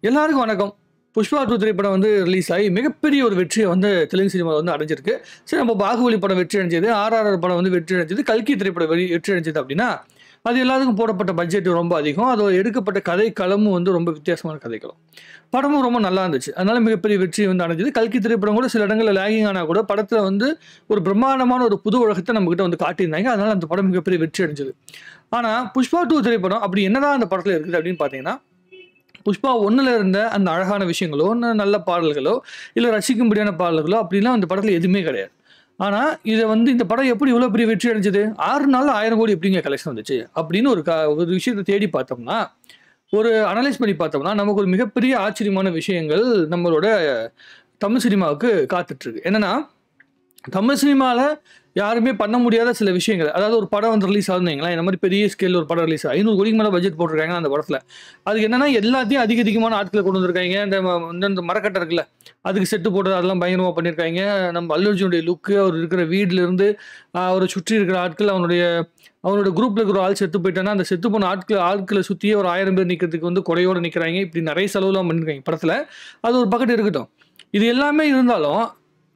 எல்லாருக்கும் வணக்கம். புஷ்பா 2 திரைப்படம் வந்து ரிலீஸ் ஆகி மிகப்பெரிய ஒரு வெற்றியை வந்து தெலுங்கு சினிமால வந்து அடைஞ்சிருக்கு. சரி, நம்ம பாகுபலி படம் வெற்றி அடைஞ்சது, RRR படம் வந்து வெற்றி அடைஞ்சது, கல்கி திரைப்படம் வெற்றி அடைஞ்சது அப்படின்னா, அது எல்லாத்துக்கும் போடப்பட்ட பட்ஜெட் ரொம்ப அதிகம். அது எடுக்கப்பட்ட கதை களமும் வந்து ரொம்ப வித்தியாசமான கதைக்களம். படமும் ரொம்ப நல்லா இருந்துச்சு. அதனால மிகப்பெரிய வெற்றி வந்து அடைஞ்சது. கல்கி திரைப்படம் கூட சில இடங்கள்ல லேகிங் ஆனா கூட படத்துல வந்து ஒரு பிரம்மாண்டமான ஒரு புது உலகத்தை நம்மகிட்ட வந்து காட்டியிருந்தாங்க. அதனால அந்த படம் மிகப்பெரிய வெற்றி அடைஞ்சது. ஆனா புஷ்பா 2 திரைப்படம் அப்படி என்னதான் அந்த படத்துல இருக்குது அப்படின்னு பார்த்தீங்கன்னா, புஷ்பா 1ல இருந்த அந்த அழகான விஷயங்களோ, நல்ல பாடல்களோ, இல்ல ரசிக்கும்படியான பாடல்களோ அப்படிலாம் அந்த படத்துல எதுவுமே கிடையாது. ஆனா, இத வந்து இந்த படம் எப்படி இவ்வளோ பெரிய வெற்றி அடைஞ்சது? 6 நாள்ல 1000 கோடி எப்படிங்க கலெக்ஷன் வந்துச்சு? அப்படின்னு ஒரு விஷயத்த தேடி பார்த்தோம்னா, ஒரு அனலைஸ் பண்ணி பார்த்தோம்னா, நமக்கு ஒரு மிகப்பெரிய ஆச்சரியமான விஷயங்கள் நம்மளோட தமிழ் சினிமாவுக்கு காத்துட்டு இருக்கு. என்னன்னா, தமிழ் சினிமால யாருமே பண்ண முடியாத சில விஷயங்கள். அதாவது ஒரு படம் வந்து ரிலீஸ் ஆகுதுன்னு வைங்களேன். இந்த மாரி பெரிய ஸ்கேல்ல ஒரு படம் ரிலீஸ் 500 கோடிக்கு மேல பட்ஜெட் போட்டுருக்காங்க அந்த படத்துல. அதுக்கு என்னன்னா எல்லாத்தையும் அதிகமான ஆட்கள கொண்டு வந்திருக்காங்க. இந்த மரக்கட்டை இருக்குல்ல, அதுக்கு செட்டு போட்டது அதெல்லாம் பயங்கரமா பண்ணியிருக்காங்க. நம்ம அல்லு அர்ஜுனுடைய லுக்கு, அவர் இருக்கிற வீட்ல இருந்து அவர சுற்றி இருக்கிற ஆட்கள், அவனோட குரூப்ல இருக்கிற ஒரு ஆள் செத்து போயிட்டான்னா, அந்த செத்து போன ஆட்கள சுத்தியே ஒரு 1000 பேர் நிக்கிறதுக்கு வந்து கொடையோட நிக்கிறாங்க. இப்படி நெறைய செலவுலாம் பண்ணியிருக்காங்க படத்துல. அது ஒரு பக்கெட் இருக்கட்டும். இது எல்லாமே இருந்தாலும்,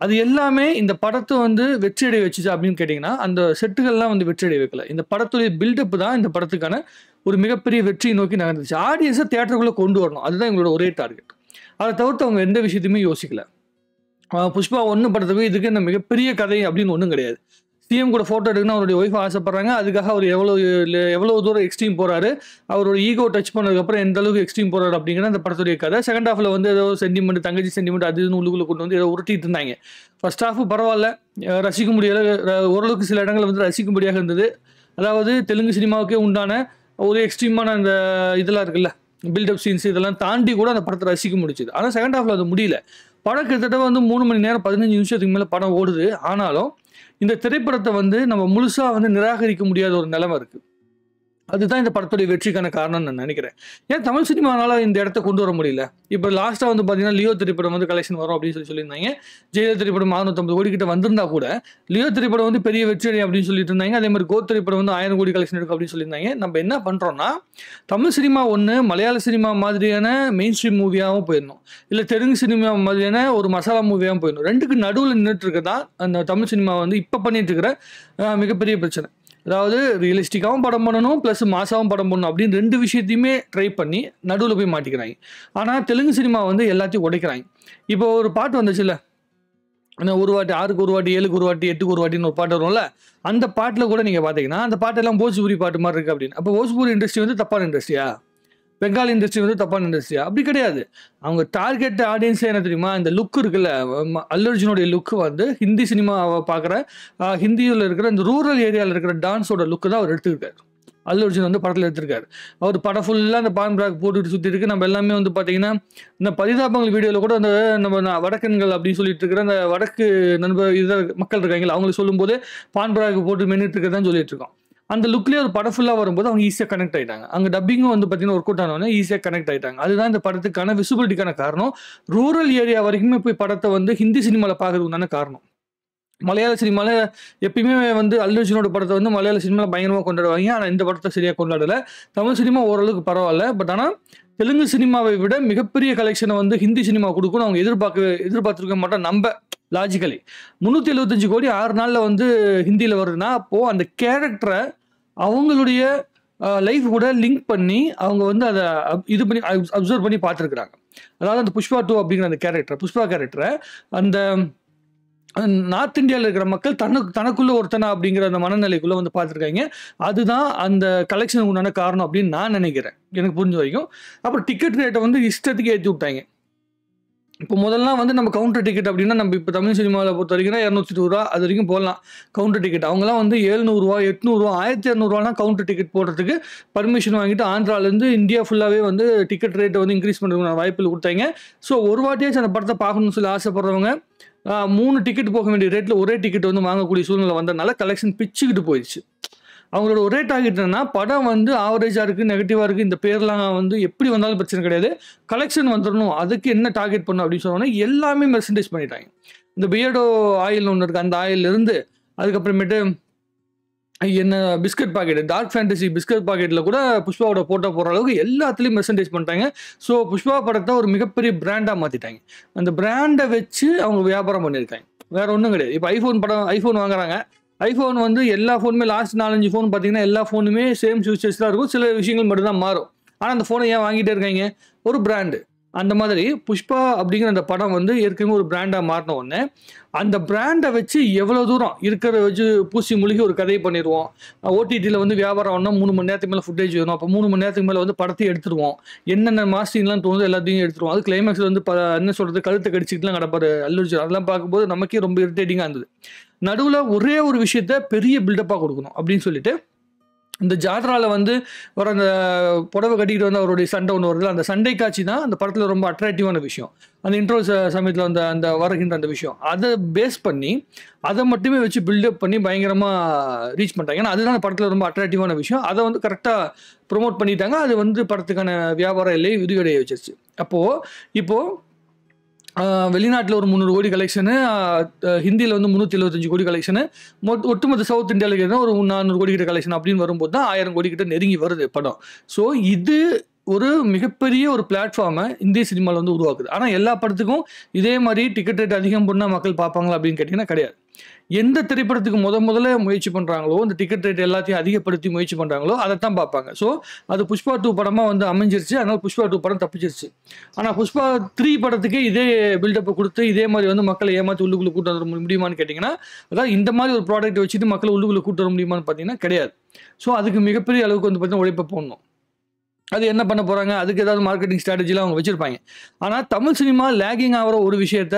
அது எல்லாமே இந்த படத்த வந்து வெற்றி அடைய வச்சுச்சா அப்படின்னு கேட்டீங்கன்னா, அந்த செட்டுகள்லாம் வந்து வெற்றி அடைய வைக்கல. இந்த படத்துடைய பில்டப் தான் இந்த படத்துக்கான ஒரு மிகப்பெரிய வெற்றியை நோக்கி நகர்ந்துச்சு. ஆடியன்ஸ தியேட்டருக்குள்ள கொண்டு வரணும். அதுதான் எங்களோட ஒரே டார்கெட். அத தவிர்த்து அவங்க எந்த விஷயத்தையுமே யோசிக்கல. புஷ்பா 1 படத்துக்கு இதுக்கு என்ன மிகப்பெரிய கதை அப்படின்னு ஒண்ணும் கிடையாது. சிஎம் கூட ஃபோட்டோ எடுக்கணும்னு அவருடைய ஒய்ஃப் ஆசைப்படுறாங்க. அதுக்காக அவர் எவ்வளவு தூரம் எக்ஸ்ட்ரீம் போறாரு. அவரோட ஈகோ டச் பண்ணதுக்கப்புறம் எந்த அளவுக்கு எக்ஸ்ட்ரீம் போறாரு அப்படிங்கிறது அந்த படத்துடைய கதை. செகண்ட் ஹாஃப்ல வந்து ஏதோ சென்டிமெண்ட், தங்கச்சி சென்டிமெண்ட் அது இதுன்னு உள்ளுக்குள்ள கொண்டு வந்து ஏதோ உருட்டிட்டு இருந்தாங்க. ஃபர்ஸ்ட் ஹாஃப் பரவால்ல. ரசிக்க முடியல. ஓரளவுக்கு சில இடங்கள் வந்து ரசிக்கும்படியாக இருந்தது. அதாவது தெலுங்கு சினிமாவுக்கே உண்டான ஒரு எக்ஸ்ட்ரீமான அந்த இதெல்லாம் இருக்குல்ல, பில்டப் சீன்ஸ் இதெல்லாம் தாண்டி கூட அந்த படத்தை ரசிக்க முடிச்சுது. ஆனா செகண்ட் ஹாஃப்ல அது முடியல. படம் கிட்டத்தட்ட வந்து 3 மணி நேரம் 15 நிமிஷத்துக்கு மேல படம் ஓடுது. ஆனாலும் இந்த திரைப்படத்த வந்து நம்ம முழுசா வந்து நிராகரிக்க முடியாத ஒரு நிலைமை இருக்கு. அதுதான் இந்த படத்துடைய வெற்றிக்கான காரணம்னு நான் நினைக்கிறேன். ஏன் தமிழ் சினிமானால இந்த இடத்த கொண்டு வர முடியல? இப்ப லாஸ்ட்டா வந்து பார்த்தீங்கன்னா, லியோ திரைப்படம் வந்து கலெக்ஷன் வரும் அப்படின்னு சொல்லியிருந்தாங்க. ஜெயிலர் திரைப்படம் 650 கோடி கிட்ட வந்திருந்தா கூட, லியோ திரைப்படம் வந்து பெரிய வெற்றி அடையும் அப்படின்னு சொல்லிட்டு இருந்தாங்க. அதே மாதிரி கோட் திரைப்படம் வந்து 1000 கோடி கலெக்ஷன் எடுக்கும் அப்படின்னு சொல்லியிருந்தாங்க. நம்ம என்ன பண்றோம்னா, தமிழ் சினிமா ஒண்ணு மலையாள சினிமா மாதிரியான மெயின் ஸ்ட்ரீம் மூவியாவும் போயிடணும். இல்ல தெலுங்கு சினிமா மாதிரியான ஒரு மசாலா மூவியாவும் போயிடணும். 2க்கு நடுவுல நின்னுட்டு இருக்கதான் அந்த தமிழ் சினிமா வந்து இப்ப பண்ணிட்டு இருக்கிற மிகப்பெரிய பிரச்சனை. அதாவது ரியலிஸ்டிக்காவும் படம் பண்ணணும், பிளஸ் மாசாவும் படம் பண்ணணும் அப்படின்னு 2 விஷயத்தையுமே ட்ரை பண்ணி நடுவுல போய் மாட்டிக்கிறாங்க. ஆனா தெலுங்கு சினிமா வந்து எல்லாத்தையும் உடைக்கிறாங்க. இப்போ ஒரு பாட்டு வந்துச்சுல்ல, ஒரு வாட்டி 6க்கு ஒரு வாட்டி, 7க்கு ஒரு வாட்டி, 8க்கு ஒரு வாட்டின்னு ஒரு பாட்டு வரும்ல. அந்த பாட்டுல கூட நீங்க பாத்தீங்கன்னா, அந்த பாட்டெல்லாம் போஜ்பூரி பாட்டு மாரி இருக்கு அப்படின்னு. அப்போ போஜ்பூரி இண்டஸ்ட்ரி வந்து தப்பான இண்டஸ்ட்ரியா? பெங்காலி இண்டஸ்ட்ரி வந்து தப்பான இண்டஸ்ட்ரியா? அப்படி கிடையாது. அவங்க டார்கெட் ஆடியன்ஸே என்ன தெரியுமா? இந்த லுக் இருக்குல்ல, அல்லு அர்ஜுனுடைய லுக் வந்து ஹிந்தி சினிமாவ பார்க்குற ஹிந்தியில இருக்கிற இந்த ரூரல் ஏரியால இருக்கிற டான்ஸோட லுக் தான் அவர் எடுத்துருக்காரு. அல்லு அர்ஜுன் வந்து படத்துல எடுத்திருக்காரு. அவர் படம் ஃபுல்லா அந்த பான் பிராக் போட்டுட்டு சுத்தி இருக்கு. நம்ம எல்லாமே வந்து பாத்தீங்கன்னா, இந்த பரிதாபங்கள் வீடியோல கூட அந்த வடக்கன்கள் அப்படின்னு சொல்லிட்டு இருக்கிற அந்த வடக்கு மக்கள் இருக்காங்கல்ல, அவங்களுக்கு சொல்லும்போது பான் பிராக் போட்டு மென்னுட்டு இருக்கதான் சொல்லிட்டு இருக்கோம். அந்த லுக்லயே ஒரு படம் ஃபுல்லா வரும்போது அவங்க ஈஸியா கனெக்ட் ஆயிட்டாங்க. அங்க டப்பிங்கும் வந்து பாத்தீங்கன்னா ஒர்க் அவுட் ஆனோனே ஈஸியா கனெக்ட் ஆயிட்டாங்க. அதுதான் இந்த படத்துக்கான விசிபிலிட்டிக்கான காரணம். ரூரல் ஏரியா வரைக்குமே போய் படத்த வந்து ஹிந்தி சினிமால பார்க்கறதுக்கு உண்டான காரணம். மலையாள சினிமால எப்பயுமே வந்து அல்லு அர்ஜுனோட படத்த வந்து மலையாள சினிமால பயங்கரமா கொண்டாடுவாங்க. ஆனா இந்த படத்த சரியா கொண்டாடல. தமிழ் சினிமா ஓரளவுக்கு பரவால்ல. பட் ஆனா தெலுங்கு சினிமாவை விட மிகப்பெரிய கலெக்ஷன வந்து ஹிந்தி சினிமா குடுக்கும்னு அவங்க எதிர்பார்த்திருக்க மாட்டோம் நம்ப லாஜிக்கலி. 375 கோடி 6 நாள்ல வந்து ஹிந்தியில வருதுன்னா, அப்போ அந்த கேரக்டர அவங்களுடைய லைஃப் கூட லிங்க் பண்ணி அவங்க வந்து அத இது பண்ணி அப்சர்வ் பண்ணி பார்த்துருக்காங்க. அதாவது அந்த புஷ்பா 2 அப்படிங்கிற அந்த கேரக்டர், புஷ்பா கேரக்டர அந்த நார்த் இந்தியால இருக்கிற மக்கள் தனக்குள்ள ஒருத்தனா அப்படிங்கிற அந்த மனநிலைக்குள்ள வந்து பார்த்துருக்காங்க. அதுதான் அந்த கலெக்ஷனுக்கு உண்டான காரணம் அப்படின்னு நான் நினைக்கிறேன். எனக்கு புரிஞ்ச வரைக்கும். அப்புறம் டிக்கெட் ரேட்ட வந்து இஷ்டத்துக்கு ஏத்தி விட்டாங்க. இப்போ முதல்லாம் வந்து நம்ம கவுண்டர் டிக்கெட் அப்படின்னா, நம்ம இப்போ தமிழ் சினிமாவில பொறுத்த வரைக்கும்னா ரூ. 220 அது வரைக்கும் போடலாம். Counter ticket. அவங்கலாம் வந்து ரூ. 700 ரூ. 800 ரூ. 1200 கவுண்டர் டிக்கெட் போடுறதுக்கு பர்மிஷன் வாங்கிட்டு ஆந்திராலேருந்து இந்தியா ஃபுல்லாவே வந்து டிக்கெட் ரேட்ட வந்து இன்க்ரீஸ் பண்ணுறதுக்கான வாய்ப்புகள் குடுத்தாங்க. ஸோ ஒரு வாட்டியாச்சும் அந்த படத்த பார்க்கணும்னு சொல்லி ஆசைப்படுறவங்க 3 டிக்கெட் போக வேண்டிய ரேட்ல ஒரே டிக்கெட் வந்து வாங்கக்கூடிய சூழ்நிலை வந்ததுனால கலெக்ஷன் பிச்சுக்கிட்டு போயிடுச்சு. அவங்களோட ஒரே டார்கெட் என்னன்னா, படம் வந்து ஆவரேஜா இருக்கு, நெகட்டிவா இருக்கு. இந்த பேர்லாம் வந்து எப்படி வந்தாலும் பிரச்சனை கிடையாது. கலெக்ஷன் வந்துரணும். அதுக்கு என்ன டார்கெட் பண்ணணும் அப்படின்னு சொன்னோனே எல்லாமே மெர்சன்டைஸ் பண்ணிட்டாங்க. இந்த பியர்டோ ஆயில்னு ஒண்ணு இருக்கு. அந்த ஆயில்ல இருந்து அதுக்கப்புறமேட்டு என்ன biscuit packet, Dark Fantasy biscuit பாக்கெட்ல கூட புஷ்பாவோட போட்டோ போடுற அளவுக்கு எல்லாத்துலயும் மெர்சன்டைஸ் பண்ணிட்டாங்க. ஸோ புஷ்பா படத்தை ஒரு மிகப்பெரிய பிராண்டா மாத்திட்டாங்க. அந்த பிராண்டை வச்சு அவங்க வியாபாரம் பண்ணியிருக்காங்க. வேற ஒன்றும் கிடையாது. இப்போ ஐஃபோன் வாங்குறாங்க. ஐஃபோன் வந்து எல்லா ஃபோனுமே லாஸ்ட் 4-5 ஃபோன் பார்த்தீங்கன்னா எல்லா ஃபோனுமே சேம் ஃபியூச்சர்ஸ் தான் இருக்கும். சில விஷயங்கள் மட்டும் தான் மாறும். ஆனால் அந்த ஃபோனை ஏன் வாங்கிட்டே இருக்காங்க? ஒரு பிராண்டு. அந்த மாதிரி புஷ்பா அப்படிங்கிற அந்த படம் வந்து ஏற்கனவே ஒரு பிராண்டாக மாறின உடனே அந்த பிராண்டை வச்சு எவ்வளோ தூரம் இருக்கிறத வச்சு பூசி முழுகி ஒரு கதையை பண்ணிடுவோம். ஓடிடியில் வந்து வியாபாரம் ஒன்றா 3 மணி நேரத்துக்கு மேலே ஃபுட்டேஜ் வேணும். அப்போ 3 மணி நேரத்துக்கு மேலே வந்து படத்தை எடுத்துருவோம். என்னென்ன மாஸ்டின்லாம் தோணுது எல்லாத்தையும் எடுத்துருவோம். அது கிளைமேக்ஸில் வந்து என்ன சொல்கிறது, கழுத்தை கடிச்சிக்கிட்டுலாம் கிடப்பாரு அல்லு அர்ஜுன். அதெல்லாம் பார்க்கும்போது நமக்கே ரொம்ப இரிட்டேட்டிங்காக இருந்தது. நடுவில் ஒரே ஒரு விஷயத்த பெரிய பில்டப்பாக கொடுக்கணும் அப்படின்னு சொல்லிட்டு இந்த ஜாத்ராவில் வந்து வர அந்த புடவை கட்டிக்கிட்டு வந்து அவருடைய சண்டை ஒன்று வருது. அந்த சண்டை காட்சி தான் அந்த படத்தில் ரொம்ப அட்ராக்டிவான விஷயம். அந்த இன்ட்ரோ சமயத்தில் அந்த வருகின்ற அந்த விஷயம் அதை பேஸ் பண்ணி அதை மட்டுமே வச்சு பில்டப் பண்ணி பயங்கரமாக ரீச் பண்ணிட்டாங்க. ஏன்னா அதுதான் அந்த படத்தில் ரொம்ப அட்ராக்டிவான விஷயம். அதை வந்து கரெக்டாக ப்ரொமோட் பண்ணிட்டாங்க. அது வந்து படத்துக்கான வியாபார எல்லையை விரிவடைய வச்சிருச்சு. இப்போது வெளிநாட்டில் ஒரு 300 கோடி கலெக்ஷனு, ஹிந்தியில் வந்து 375 கோடி கலெக்ஷனு, ஒட்டுமொத்த சவுத் இந்தியாவில் ஒரு 400 கோடி கிட்ட கலெக்ஷன் அப்படின்னு வரும்போது தான் 1000 கோடி கிட்ட நெருங்கி வருது படம். ஸோ இது ஒரு மிகப்பெரிய ஒரு பிளாட்ஃபார்மை இந்திய சினிமாவில் வந்து உருவாக்குது. ஆனால் எல்லா படத்துக்கும் இதே மாதிரி டிக்கெட் ரேட் அதிகம் பண்ணால் மக்கள் பார்ப்பாங்களா அப்படின்னு கேட்டிங்கன்னா கிடையாது. எந்த திரைப்படத்துக்கு முதல்ல முயற்சி பண்ணுறாங்களோ இந்த டிக்கெட் ரேட் எல்லாத்தையும் அதிகப்படுத்தி முயற்சி பண்ணுறாங்களோ அதை தான் பார்ப்பாங்க. ஸோ அது புஷ்பா 2 படமாக வந்து அமைஞ்சிருச்சு. அதனால் புஷ்பா 2 படம் தப்பிச்சிருச்சு. ஆனால் புஷ்பா 3 படத்துக்கே இதே பில்டப்பை கொடுத்து இதே மாதிரி வந்து மக்களை ஏமாற்றி உள்ளுக்குள்ளே கூட்டு வர முடியுமான்னு கேட்டிங்கன்னா, அதாவது இந்த மாதிரி ஒரு ப்ராடக்ட் வச்சுட்டு மக்களை உள்ளுக்குள்ளே கூட்டு வர முடியுமான்னு பார்த்தீங்கன்னா கிடையாது. ஸோ அதுக்கு மிகப்பெரிய அளவுக்கு வந்து பார்த்தீங்கன்னா உழைப்பை போடணும். அது என்ன பண்ண போகிறாங்க, அதுக்கு ஏதாவது மார்க்கெட்டிங் ஸ்ட்ராட்டஜிலாம் அவங்க வச்சுருப்பாங்க. ஆனால் தமிழ் சினிமா லேகிங் ஆகிற ஒரு விஷயத்த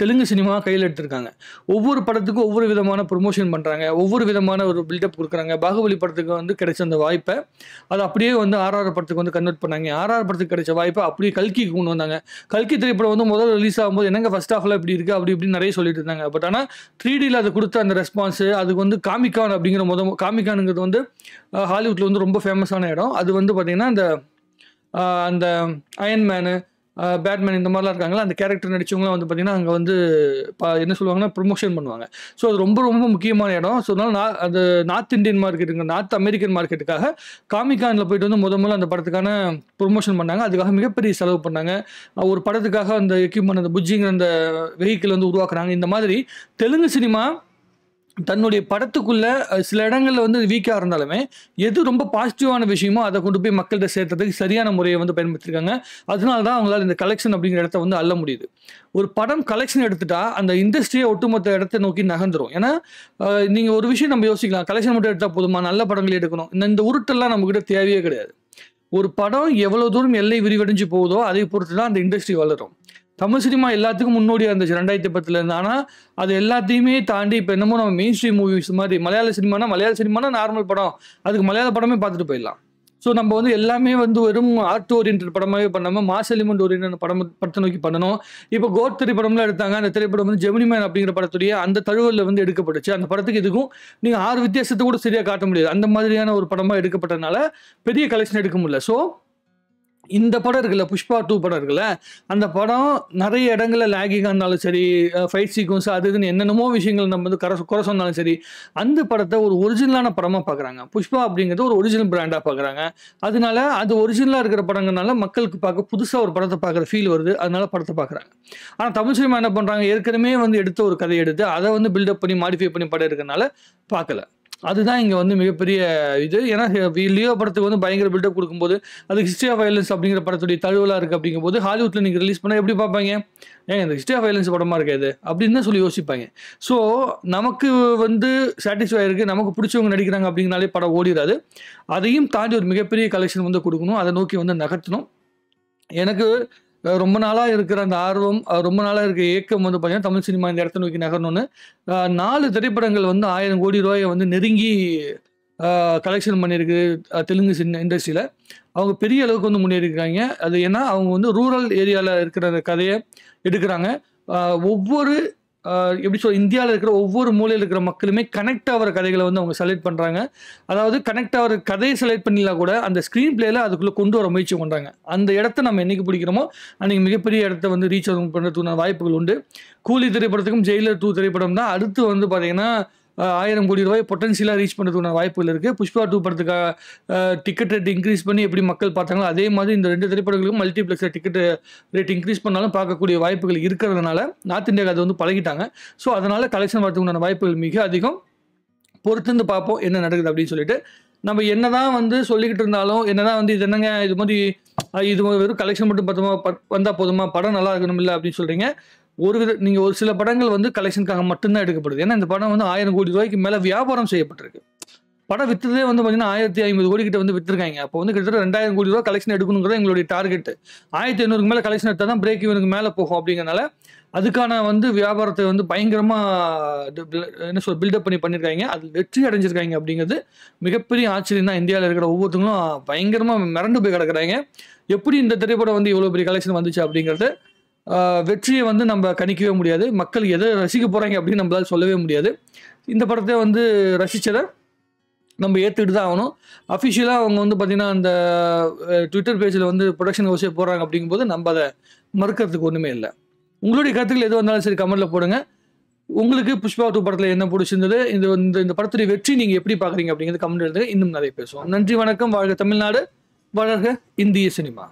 தெலுங்கு சினிமா கையில் எடுத்திருக்காங்க. ஒவ்வொரு படத்துக்கும் ஒவ்வொரு விதமான ப்ரொமோஷன் பண்ணுறாங்க, ஒவ்வொரு விதமான ஒரு பில்டப் கொடுக்குறாங்க. பாகுபலி படத்துக்கு வந்து கிடைச்ச அந்த வாய்ப்பை அதை அப்படியே வந்து ஆர்ஆர் படத்துக்கு வந்து கன்வெர்ட் பண்ணாங்க. ஆர்ஆர் படத்துக்கு கிடைச்ச வாய்ப்பை அப்படியே கல்கிக்கு கொண்டு வந்தாங்க. கல்கி திரைப்படம் வந்து முதல்ல ரிலீஸ் ஆகும்போது என்னங்க ஃபர்ஸ்ட் ஹாஃபில் இப்படி இருக்குது அப்படி இப்படின்னு நிறைய சொல்லிட்டு இருந்தாங்க. பட் ஆனால் 3Dயில் அது கொடுத்த அந்த ரெஸ்பான்ஸு, அதுக்கு வந்து காமிகான் அப்படிங்கிற காமிகானுங்கிறது வந்து ஹாலிவுட்டில் வந்து ரொம்ப ஃபேமஸான இடம். அது வந்து பார்த்திங்கன்னா அந்த அயன்மேனு, பேட்மேன் இந்த மாதிரிலாம் இருக்காங்களா, அந்த கேரக்டர் நடிச்சவங்களாம் வந்து பார்த்திங்கன்னா அங்கே வந்து என்ன சொல்லுவாங்கன்னா ப்ரொமோஷன் பண்ணுவாங்க. ஸோ அது ரொம்ப ரொம்ப முக்கியமான இடம். ஸோ அதனால அது நார்த் இந்தியன் மார்க்கெட்டுங்க, நார்த் அமெரிக்கன் மார்க்கெட்டுக்காக காமிகானில் போயிட்டு வந்து முதல்ல அந்த படத்துக்கான ப்ரொமோஷன் பண்ணாங்க. அதுக்காக மிகப்பெரிய செலவு பண்ணாங்க. ஒரு படத்துக்காக அந்த எக்யூப்மெண்ட், அந்த புஜ்ஜிங்கிற அந்த வெஹிக்கிள் வந்து உருவாக்குறாங்க. இந்த மாதிரி தெலுங்கு சினிமா தன்னுடைய படத்துக்குள்ள சில இடங்கள்ல வந்து வீக்காக இருந்தாலுமே எது ரொம்ப பாசிட்டிவான விஷயமோ அதை கொண்டு போய் மக்கள்கிட்ட சேர்த்ததுக்கு சரியான முறையை வந்து பயன்படுத்திருக்காங்க. அதனால தான் அவங்களால இந்த கலெக்ஷன் அப்படிங்கிற இடத்த வந்து அள்ள முடியுது. ஒரு படம் கலெக்ஷன் எடுத்துட்டா அந்த இண்டஸ்ட்ரியை ஒட்டுமொத்த இடத்தை நோக்கி நகர்ந்துரும். ஏன்னா நீங்கள் ஒரு விஷயம் நம்ம யோசிக்கலாம், கலெக்ஷன் மட்டும் எடுத்தால் போதுமா, நல்ல படங்கள் எடுக்கணும், இந்த உருட்டெல்லாம் நம்மகிட்ட தேவையே கிடையாது. ஒரு படம் எவ்வளோ தூரம் எல்லை விரிவடைஞ்சு போகுதோ அதை பொறுத்து தான் அந்த இண்டஸ்ட்ரி வளரும். தமிழ் சினிமா எல்லாத்துக்கும் முன்னோடியாக இருந்துச்சு 2010 ஆனால் அது எல்லாத்தையுமே தாண்டி இப்போ என்னமோ நம்ம மெயின் ஸ்ட்ரீம் மூவிஸ் மாதிரி மலையாள சினிமானா நார்மல் படம், அதுக்கு மலையாள படமே பார்த்துட்டு போயிடலாம். ஸோ நம்ம வந்து எல்லாமே வந்து வெறும் ஆர்ட் ஓரியன்ட் படமாகவே பண்ணாமல் மாஸ் எலிமெண்ட் ஓரியன்ட் படத்தை நோக்கி பண்ணணும். இப்போ கோட் திரைப்படம்லாம் எடுத்தாங்க. அந்த திரைப்படம் வந்து ஜெமினி மேன் அப்படிங்கிற படத்துடைய அந்த தழுவலில் வந்து எடுக்கப்பட்டுச்சு. அந்த படத்துக்கு இதுக்கும் நீங்கள் 6 வித்தியாசத்தை கூட சரியாக காட்ட முடியாது. அந்த மாதிரியான ஒரு படமாக எடுக்கப்பட்டதுனால பெரிய கலெக்ஷன் எடுக்க முடியல. ஸோ இந்த படம் இருக்குல்ல, புஷ்பா 2 படம் இருக்குல்ல, அந்த படம் நிறைய இடங்களில் லேகிங்காக இருந்தாலும் சரி, ஃபைட் சீக்வன்ஸ் அது இதுன்னு என்னென்னமோ விஷயங்கள் நம்ம வந்து குறை சொன்னாலும் சரி, அந்த படத்தை ஒரு ஒரிஜினலான படமாக பார்க்குறாங்க. புஷ்பா அப்படிங்கிறது ஒரு ஒரிஜினல் பிராண்டாக பார்க்குறாங்க. அதனால அது ஒரிஜினலாக இருக்கிற படங்கள்னால மக்களுக்கு பார்க்க புதுசாக ஒரு படத்தை பார்க்குற ஃபீல் வருது. அதனால படத்தை பார்க்குறாங்க. ஆனால் தமிழ் சினிமா என்ன பண்ணுறாங்க, ஏற்கனவே வந்து எடுத்த ஒரு கதையை எடுத்து அதை வந்து பில்டப் பண்ணி மாடிஃபை பண்ணி படம் இருக்கிறனால பார்க்கல. அதுதான் இங்கே வந்து மிகப்பெரிய இது. ஏன்னா லியோ படத்துக்கு வந்து பயங்கர பில்டப் கொடுக்கும்போது அது ஹிஸ்ட்ரி ஆஃப் வயலன்ஸ் அப்படிங்கிற படத்துடைய தழுவலாக இருக்குது. அப்படிங்கும்போது ஹாலிவுட்டில் நீங்கள் ரிலீஸ் பண்ணால் எப்படி பார்ப்பாங்க, ஏங்க இந்த ஹிஸ்ட்ரி ஆஃப் வயலன்ஸ் படமாக இருக்காது அப்படின்னு தான் சொல்லி யோசிப்பாங்க. ஸோ நமக்கு வந்து சாட்டிஸ்ஃபை இருக்குது, நமக்கு பிடிச்சவங்க நடிக்கிறாங்க அப்படிங்கனாலே படம் ஓடிடாது. அதையும் தாண்டி ஒரு மிகப்பெரிய கலெக்ஷன் வந்து கொடுக்கணும், அதை நோக்கி வந்து நகர்த்தணும். எனக்கு ரொம்ப நாளாக இருக்கிற அந்த ஆர்வம், ரொம்ப நாளாக இருக்கிற ஏக்கம் வந்து பார்த்தீங்கன்னா தமிழ் சினிமா இந்த இடத்த நோக்கி நகரணும்னு 4 திரைப்படங்கள் வந்து 1000 கோடி ரூபாயை வந்து நெருங்கி கலெக்ஷன் பண்ணியிருக்கு தெலுங்கு இண்டஸ்ட்ரியில். அவங்க பெரிய அளவுக்கு வந்து முன்னேறிக்கிறாங்க. அது ஏன்னா அவங்க வந்து ரூரல் ஏரியாவில் இருக்கிற அந்த கதையை எடுக்கிறாங்க. ஒவ்வொரு எப்படி சொல்ல, இந்தியாவில் இருக்கிற ஒவ்வொரு மூலையில் இருக்கிற மக்களுமே கனெக்ட் ஆகிற கதைகளை வந்து அவங்க செலக்ட் பண்ணுறாங்க. அதாவது கனெக்ட் ஆகிற கதையை செலக்ட் பண்ணிலாம் கூட அந்த ஸ்க்ரீன் பிளேயில் அதுக்குள்ளே கொண்டு வர முயற்சி பண்ணுறாங்க. அந்த இடத்த நம்ம என்றைக்கு பிடிக்கிறோமோ அன்றைக்கி மிகப்பெரிய இடத்த வந்து ரீச் பண்ணுறதுக்கான வாய்ப்புகள் உண்டு. கூலி திரைப்படத்துக்கும் ஜெயிலர் 2 திரைப்படம் தான் அடுத்து வந்து பார்த்திங்கன்னா ₹1000 கோடி பொட்டன்ஷியலாக ரீச் பண்ணுறதுக்கான வாய்ப்புகள் இருக்குது. புஷ்பா 2 படத்துக்காக டிக்கெட் ரேட் இன்க்ரீஸ் பண்ணி எப்படி மக்கள் பார்த்தாங்களோ அதே மாதிரி இந்த 2 திரைப்படங்களுக்கும் மல்டிப்ளெக்ஸில் டிக்கெட் ரேட் இன்க்ரீஸ் பண்ணாலும் பார்க்கக்கூடிய வாய்ப்புகள் இருக்கிறதுனால நார்த் இந்தியாவுக்கு அது வந்து பழகிட்டாங்க. ஸோ அதனால் கலெக்ஷன் வரதுக்குண்டான வாய்ப்புகள் மிக அதிகம். பொறுத்திருந்து பார்ப்போம் என்ன நடக்குது அப்படின்னு சொல்லிட்டு. நம்ம என்னதான் வந்து சொல்லிக்கிட்டு இருந்தாலும் என்னதான் வந்து இது என்னங்க இது மாதிரி இது வெறும் கலெக்ஷன் மட்டும் பார்த்தோமா வந்தால் போதுமா, படம் நல்லா இருக்கணும் இல்லை அப்படின்னு சொல்கிறீங்க. நீங்கள் ஒரு சில படங்கள் வந்து கலெக்ஷனுக்காக மட்டும்தான் எடுக்கப்படுது. ஏன்னா இந்த படம் வந்து ₹1000 கோடி மேலே வியாபாரம் செய்யப்பட்டிருக்கு. படம் விற்றதே வந்து பார்த்தீங்கன்னா 1500 கோடி கிட்ட வந்து விற்றுருக்காங்க. அப்போ வந்து கிட்டத்தட்ட ₹2000 கோடி கலெக்ஷன் எடுக்கணுங்கிறது எங்களுடைய டார்கெட். 1500க்கு மேலே கலெக்ஷன் எடுத்தால் தான் பிரேக் ஈவனுக்கு மேலே போகும். அப்படிங்கிறனால அதுக்கான வந்து வியாபாரத்தை வந்து பயங்கரமாக பில்டப் பண்ணியிருக்காங்க. அது வெற்றி அடைஞ்சிருக்காங்க அப்படிங்கிறது மிகப்பெரிய ஆச்சரியம் தான். இந்தியாவில் இருக்கிற ஒவ்வொருத்தங்களும் பயங்கரமாக மிரண்டு போய் கிடக்குறாங்க. எப்படி இந்த திரைப்படம் வந்து இவ்வளோ பெரிய கலெக்ஷன் வந்துச்சு அப்படிங்கிறது. வெற்றியை வந்து நம்ம கணிக்கவே முடியாது. மக்கள் எதை ரசிக்க போகிறாங்க அப்படின்னு நம்மளால் சொல்லவே முடியாது. இந்த படத்தை வந்து ரசித்ததை நம்ம ஏற்றுக்கிட்டு தான் ஆகணும். அஃபிஷியலாக அவங்க வந்து பார்த்திங்கன்னா அந்த ட்விட்டர் பேஜில் வந்து ப்ரொடக்ஷன் ஹவுஸே போடுறாங்க அப்படிங்கும்போது நம்ம அதை மறுக்கிறதுக்கு ஒன்றுமே இல்லை. உங்களுடைய கருத்துக்கள் எது வந்தாலும் சரி கமெண்ட்டில் போடுங்க. உங்களுக்கு புஷ்பா 2 படத்தில் என்ன பிடிச்சிருந்தது, இந்த படத்துடைய வெற்றி நீங்கள் எப்படி பார்க்குறீங்க அப்படிங்கிறது கமெண்ட் எழுதுங்க. இன்னும் நிறைய பேசுவோம். நன்றி, வணக்கம். வாழ்க தமிழ்நாடு, வளர்க இந்திய சினிமா.